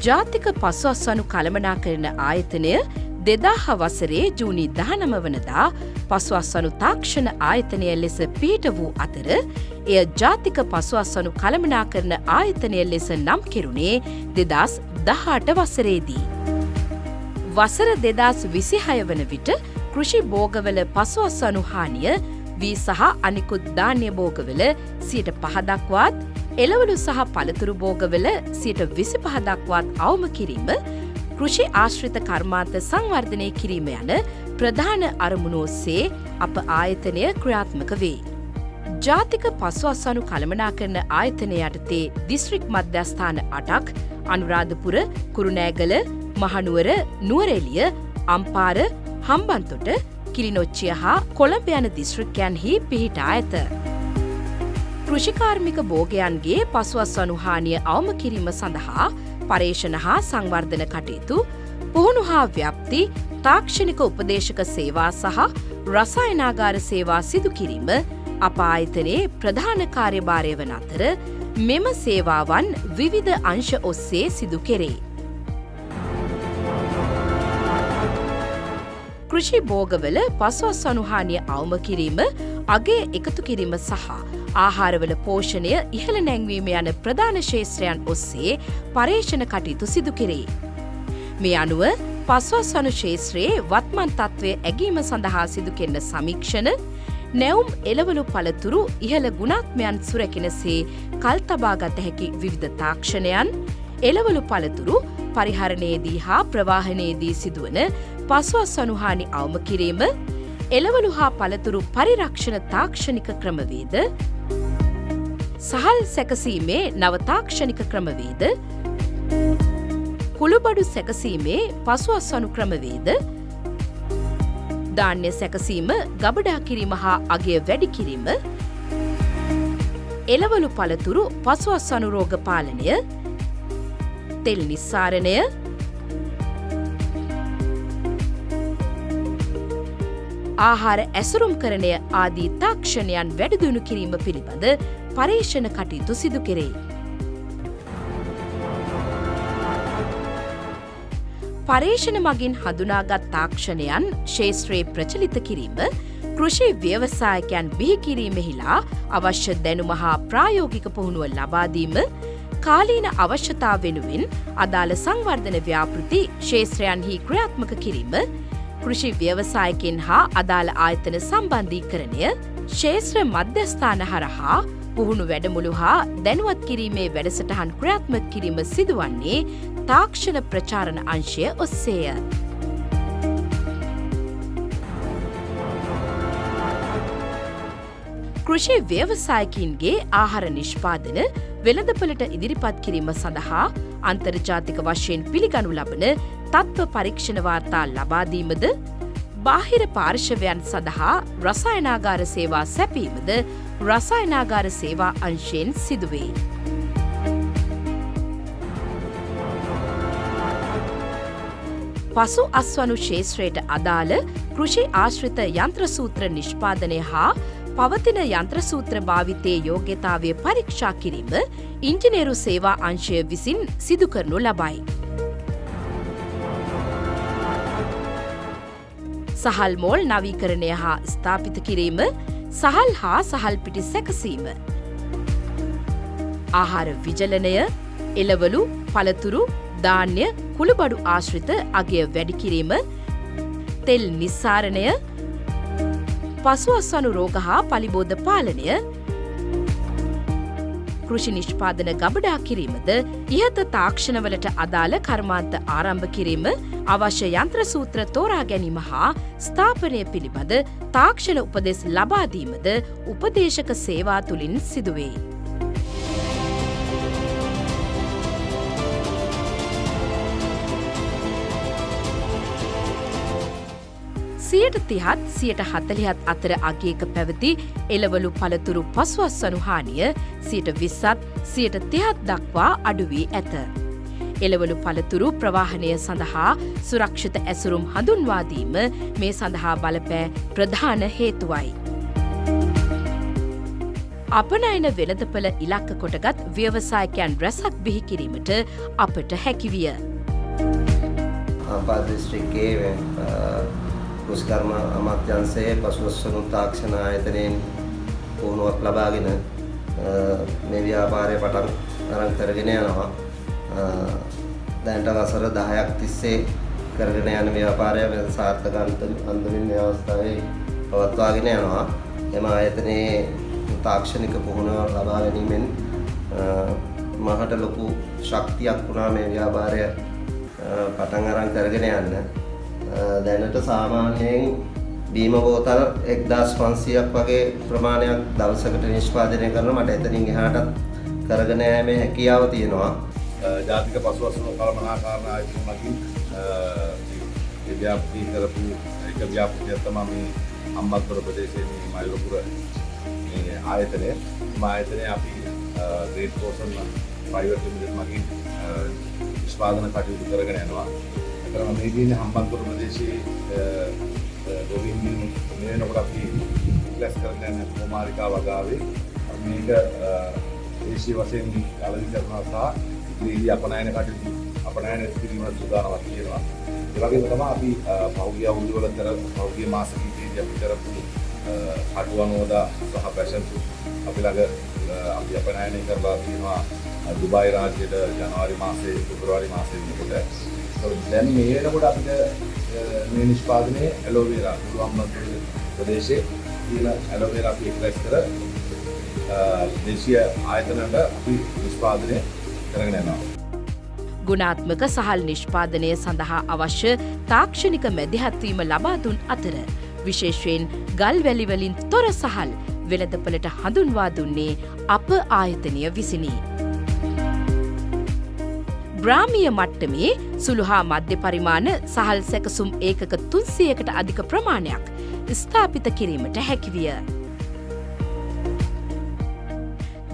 ජාතික පසුඅස්වනු කළමනාකරණ ආයතනය 2000 වසරේ ජූනි 19 වනදා පසුඅස්වනු තාක්ෂණ ආයතනය ලෙස පිහිට වූ අතර එය ජාතික පසුඅස්වනු කළමනාකරණ ආයතනය ලෙස නම් කෙරුණේ 2018 වසරේදී. වසර 2026 වන විට කෘෂි භෝගවල පසුඅස්වනු හානිය වී සහ අනිකුත් ධාන්‍ය භෝගවල 5% දක්වාත් එළවලු සහ පළතුරු භෝගවල 25% දක්වාත් අවම කිරීම කෘෂි ආශ්‍රිත කර්මාන්ත සංවර්ධනය කිරීම යන ප්‍රධාන අරමුණු ඔස්සේ අප ආයතනය ක්‍රියාත්මක වේ. ජාතික පසුඅස්වනු කළමනාකරණ ආයතනය යටතේ දිස්ත්‍රික් මධ්‍යස්ථාන 8ක් අනුරාධපුර, කුරුණෑගල, මහනුවර, නුවරඑළිය, අම්පාර, හම්බන්තොට, කිලිනොච්චිය හා කොළඹ යන දිස්ත්‍රික්කයන්හි පිහිටා ඇත. කෘෂිකාර්මික භෝගයන්ගේ පසුඅස්වනු හානිය අවම කිරීම සඳහා පර්යේෂණ හා සංවර්ධන කටයුතු, පුහුණු හා ව්‍යාප්ති, තාක්ෂණික උපදේශක සේවා සහ රසායනාගාර සේවා සිදු කිරීම අප ආයතනයේ ප්‍රධාන කාර්යභාරය වන අතර මෙම සේවාවන් විවිධ අංශ ඔස්සේ සිදු කෙරේ. කෘෂි භෝගවල පසුඅස්වනු හානිය අවම කිරීම, අගය එකතු කිරීම සහ ආහාරවල පෝෂණය ඉහළ නැංවීම යන ප්‍රධාන ක්ෂේත්‍රයන් ඔස්සේ පර්යේෂණ කටයුතු සිදු කෙරේ. මේ අනුව පසුඅස්වනු ක්ෂේත්‍රයේ වත්මන් තත්ත්වය ඇගීම සඳහා සිදු කෙරෙන සමීක්ෂණ, නැවුම් එළවලු පළතුරු ඉහළ ගුණාත්මයන් සුරැකෙනසේ කල් තබා ගත හැකි විවිධ තාක්ෂණයන්, එළවලු පළතුරු පරිහරණයේදී හා ප්‍රවාහනයේදී සිදුවන පසුඅස්වනු හානි අවම කිරීම, එළවලු හා පළතුරු පරිරක්ෂණ තාක්ෂණික ක්‍රමවේද, සහල් සැකසීමේ නව තාක්ෂණික ක්‍රමවේද, කුළුබඩු සැකසීමේ පසුඅස්වනු ක්‍රමවේද, ධාන්‍ය සැකසීම, ගබඩා කිරීම හා අගය වැඩි කිරීම, එළවලු පළතුරු පසුඅස්වනු රෝග පාලනය, තෙල් නිස්සාරණය, ආහාර ඇසුරුම්කරණය ආදී තාක්ෂණයන් වැඩිදියුණු කිරීම පිළිබඳ පර්යේෂණ කටයුතු සිදු කෙරේ. පර්යේෂණ මගින් හඳුනාගත් තාක්ෂණයන් ක්ෂේත්‍රයේ ප්‍රචලිත කිරීම, කෘෂි ව්‍යවසායකයන් බිහි කිරීමෙහිලා අවශ්‍ය දැනුම හා ප්‍රායෝගික පුහුණුව ලබා දීම, කාලීන අවශ්‍යතා වෙනුවෙන් අදාළ සංවර්ධන ව්‍යාපෘති ක්ෂේත්‍රයන්හි ක්‍රියාත්මක කිරීම, කෘෂි ව්‍යවසායකයන් හා අදාළ ආයතන සම්බන්ධීකරණය, ක්ෂේත්‍ර මධ්‍යස්ථාන හරහා පුහුණු වැඩමුළු හා දැනුවත් කිරීමේ වැඩසටහන් ක්‍රියාත්මක කිරීම සිදුවන්නේ තාක්ෂණ ප්‍රචාරණ අංශය ඔස්සේය. කෘෂි ව්‍යවසායකින්ගේ ආහාර නිෂ්පාදන වෙළඳපළට ඉදිරිපත් කිරීම සඳහා අන්තර්ජාතික වශයෙන් පිළිගනු ලබන තත්ත්ව පරීක්ෂණ වාර්තා ලබා දීමද, බාහිර පාර්ශවයන් සඳහා රසායනාගාර සේවා සැපීමද රසායනාගාර සේවා අංශයෙන් සිදුවේ. පසුඅස්වනු ක්ෂේත්‍රයට අදාළ කෘෂි ආශ්‍රිත යන්ත්‍ර සූත්‍ර නිෂ්පාදනය හා පවතින යන්ත්‍ර සූත්‍ර භාවිතයේ යෝග්‍යතාවය පරීක්ෂා කිරීම ඉංජිනේරු සේවා අංශය විසින් සිදු කරනු ලබයි. සහල් මෝල් නවීකරණය හා ස්ථාපිත කිරීම, සහල් හා සහල් පිටි සැකසීම, ආහාර විජලනය, එළවලු, පළතුරු, ධාන්‍ය, කුළුබඩු ආශ්‍රිත අගය වැඩි කිරීම, තෙල් නිස්සාරණය, පසුඅස්වනු රෝග හා පලිබෝධ පාලනය, කෘෂි නිෂ්පාදන ගබඩා කිරීමද ඉහත තාක්ෂණවලට අදාළ කර්මාන්ත ආරම්භ කිරීම, අවශ්‍ය යන්ත්‍ර සූත්‍ර තෝරා ගැනීම හා ස්ථාපනය පිළිබඳ තාක්ෂණ උපදෙස් ලබා දීමද උපදේශක සේවා තුළින් සිදුවේ. සියයට 30ත් 40ත් අතර අගයක පැවති එළවලු පළතුරු පසුඅස්වනු හානිය 20ත් 30ත් දක්වා අඩු වී ඇත. එළවලු පළතුරු ප්‍රවාහනය සඳහා සුරක්ෂිත ඇසුරුම් හඳුන්වා දීම මේ සඳහා බලපෑ ප්‍රධාන හේතුවයි. අපනයන වෙළඳපළ ඉලක්ක කොටගත් ව්‍යවසායකයන් රැසක් බිහි කිරීමට අපට හැකිවිය. ආපාද දිස්ත්‍රික්කයේ කෘෂිකර්ම අමාත්‍යාංශයේ පසුවස්සනු තාක්ෂණ ආයතනයෙන් පුහුණුවක් ලබාගෙන මේ ව්‍යාපාරය පටන් අරන් කරගෙන යනවා. දැනට වසර 10ක් තිස්සේ කරගෙන යන ව්‍යාපාරය සාර්ථක අන්දමින් මේ අවස්ථාවේ පවත්වාගෙන යනවා. එම ආයතනයේ තාක්ෂණික පුහුණුව ලබා ගැනීමෙන් මහට ලොකු ශක්තියක් වුණා මේ ව්‍යාපාරය පටන් අරන් කරගෙන යන්න. දැනට සාමාන්‍යයෙන් බීම බෝතල් 1500ක් වගේ ප්‍රමාණයක් දවසකට නිෂ්පාදනය කරන මට එතනින් එහාටත් කරගෙන යෑමේ හැකියාව තියෙනවා. ජාතික පසුවසුණු කළමනාකරණ ආයතන මගින් ව්‍යාපෘති කරපු එක ව්‍යාපෘතියක් තමයි මේ අම්බත්පුර ප්‍රදේශයේ මේ මයිලපුර මේ ආයතනය. මේ ආයතනය අපි ග්‍රේට් කෝසන් ප්‍රයිවට් ලිමිටඩ් මගින් නිෂ්පාදන කටයුතු කරගෙන යනවා. ඒතරම මේ දිනේ අම්බත්පුර ප්‍රදේශයේ ගොවින්දින් මේනකොට අපි ක්ලාස් කරගෙන යන කුමාරිකා වගාවේ මේක දේශීය වශයෙන් අලවි කරනවා සහ ඉදිරි අපනයන කටයුතු අපනයන කිරීමට සූදානම්ව තියෙනවා. ඒ වගේම තමයි අපි පහුගිය අවුරුදු වල පහුගිය මාස කිහිපෙදී අපි කරපු අටුවනෝදා සහ පැෂන් අපි ළඟ අපි අපනයන කරලා තියෙනවා දුබායි රාජ්‍යයට ජනවාරි මාසයේ පෙබරවාරි මාසයේ වෙනකොට. දැන් මේ වෙනකොට අපිට මේ නිෂ්පාදනයේ ඇලෝවෙරා පුරාම්බන්තර ප්‍රදේශයේ තියෙන ඇලෝවෙරා අපි එක්ස්ප්‍රෙස් කර දේශීය ආයතනවල අපි නිෂ්පාදනය කරගෙන යනවා. ගුණාත්මක සහල් නිෂ්පාදනය සඳහා අවශ්‍ය තාක්ෂණික මැදිහත්වීම ලබා දුන් අතර විශේෂයෙන් ගල් වැලි වලින් තොර සහල් වෙළඳපළට හඳුන්වා දුන්නේ අප ආයතනය විසිනි. ග්‍රාමීය මට්ටමේ සුළු හා මධ්‍ය පරිමාණ සහල් සැකසුම් ඒකක 300කට අධික ප්‍රමාණයක් ස්ථාපිත කිරීමට හැකිවිය.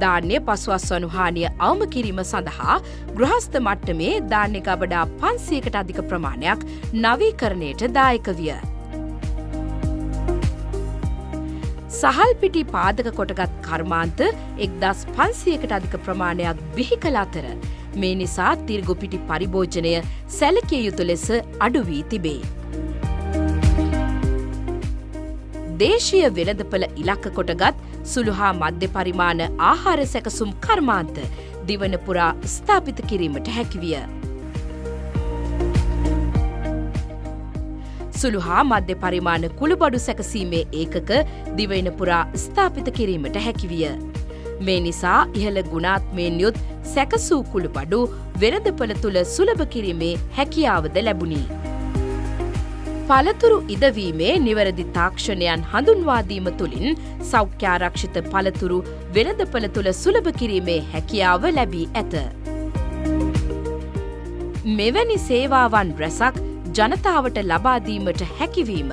ධාන්‍ය පසුවස්වනු හානිය අවම කිරීම සඳහා ගෘහස්ථ මට්ටමේ ධාන්‍ය ගබඩා 500කට අධික ප්‍රමාණයක් නවීකරණයට දායක විය. සහල් පිටි පාදක කොටගත් කර්මාන්ත 1500කට අධික ප්‍රමාණයක් බිහි කළ අතර මේ නිසා තිර්ගු පිටි පරිභෝජනය සැලකිය යුතු ලෙස අඩු වී තිබේ. දේශීය වෙළඳපළ ඉලක්ක කොටගත් සුළු හා මධ්‍ය පරිමාණ ආහාර සැකසුම් කර්මාන්ත දිවන පුරා ස්ථාපිත කිරීමට හැකිවිය. සුළු හා මධ්‍ය පරිමාණ කුළුබඩු සැකසීමේ ඒකක දිවයින පුරා ස්ථාපිත කිරීමට හැකිවිය. මේ නිසා ඉහළ ගුණාත්මයෙන් යුත් සැකසූ කුළුබඩු වෙළඳපළ තුළ සුලභ කිරීමේ හැකියාවද ලැබුණි. පළතුරු ඉදවීමේ නිවැරදි තාක්ෂණයන් හඳුන්වාදීම තුළින් සෞඛ්‍යාරක්ෂිත පළතුරු වෙළඳපළ තුළ සුලභ කිරීමේ හැකියාව ලැබී ඇත. මෙවැනි සේවාවන් රැසක් ජනතාවට ලබාදීමට හැකිවීම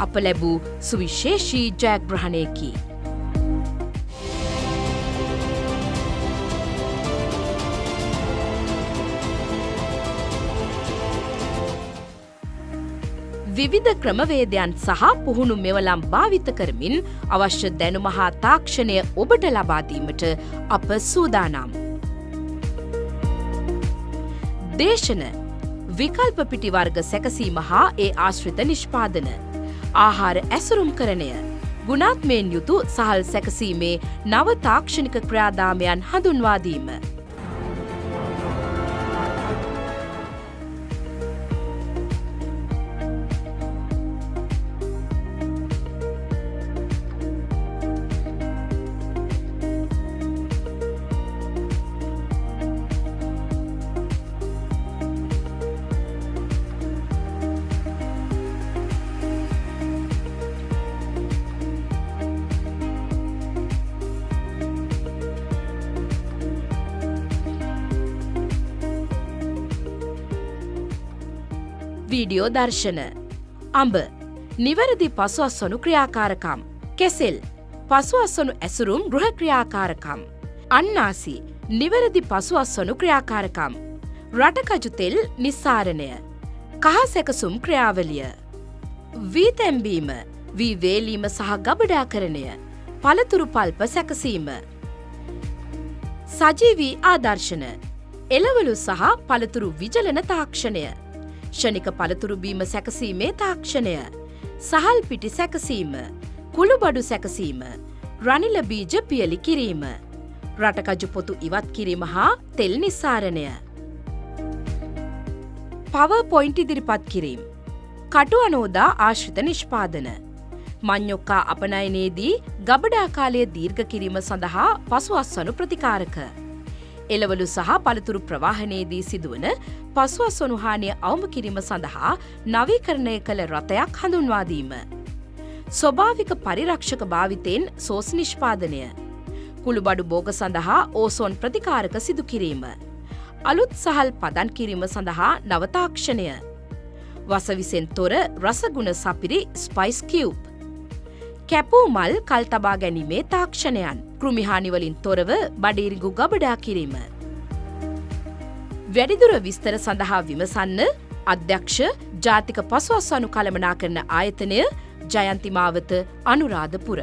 අප ලැබූ සුවිශේෂී ජයග්‍රහණයකි. විවිධ ක්‍රමවේදයන් සහ පුහුණු මෙවලම් භාවිත කරමින් අවශ්‍ය දැනුම හා තාක්ෂණය ඔබට ලබාදීමට අප සූදානම්. දේශන විකල්ප පිටි වර්ග සැකසීම හා ඒ ආශ්‍රිත නිෂ්පාදන ආහාර ඇසුරුම්කරණය ගුණාත්මයෙන් යුතු සහල් සැකසීමේ නව තාක්ෂණික ක්‍රියාදාමයන් හඳුන්වාදීම වීඩියෝ දර්ශන අඹ නිවැරදි පසුවස්වනු ක්‍රියාකාරකම් කෙසෙල් පසුවස්වනු ඇසුරුම් ගෘහ ක්‍රියාකාරකම් අන්නාසි නිවැරදි පසුවස්වනු ක්‍රියාකාරකම් රටකජු තෙල් නිස්සාරණය කහ සැකසුම් ක්‍රියාවලිය වී තැම්බීම වී වේලීම සහ ගබඩාකරණය පළතුරු පල්ප සැකසීම. සජීවී ආදර්ශන. එළවලු සහ පළතුරු විජලන තාක්ෂණය. ෂණික පළතුරු බීම සැකසීමේ තාක්ෂණය. සහල් පිටි සැකසීම. කුළුබඩු සැකසීම. රනිල බීජ පියලි කිරීම. රටකජු පොතු ඉවත් කිරීම හා තෙල් නිස්සාරණය. පවර්පොයින්ට් ඉදිරිපත් කිරීම. කටු අනෝදා ආශ්‍රිත නිෂ්පාදන. මඤ්ඤොක්කා අපනයනයේදී ගබඩා කාලය දීර්ඝ කිරීම සඳහා පසුඅස්වනු ප්‍රතිකාරක. එළවලු සහ පළතුරු ප්‍රවාහනයේදී සිදුවන පසුඅස්වනු හානිය අවම කිරීම සඳහා නවීකරණය කළ රථයක් හඳුන්වා දීම. ස්වභාවික පරිරක්ෂක භාවිතයෙන් සෝස් නිෂ්පාදනය. කුළුබඩු බෝග සඳහා ඕසෝන් ප්‍රතිකාරක සිදු කිරීම. අලුත් සහල් පදන් කිරීම සඳහා නව තාක්ෂණය. වසවිසෙන් තොර රසගුණ සපිරි ස්පයිස් කියුබ්. කැපූ මල් කල් තබා ගැනීමේ තාක්ෂණයන්. කෘමිහානිවලින් තොරව බඩිරිඟු ගබඩා කිරීම. වැඩිදුර විස්තර සඳහා විමසන්න අධ්‍යක්ෂ ජාතික පසුඅස්වනු කළමනාකරණ ආයතනය ජයන්ති මාවත අනුරාධපුර.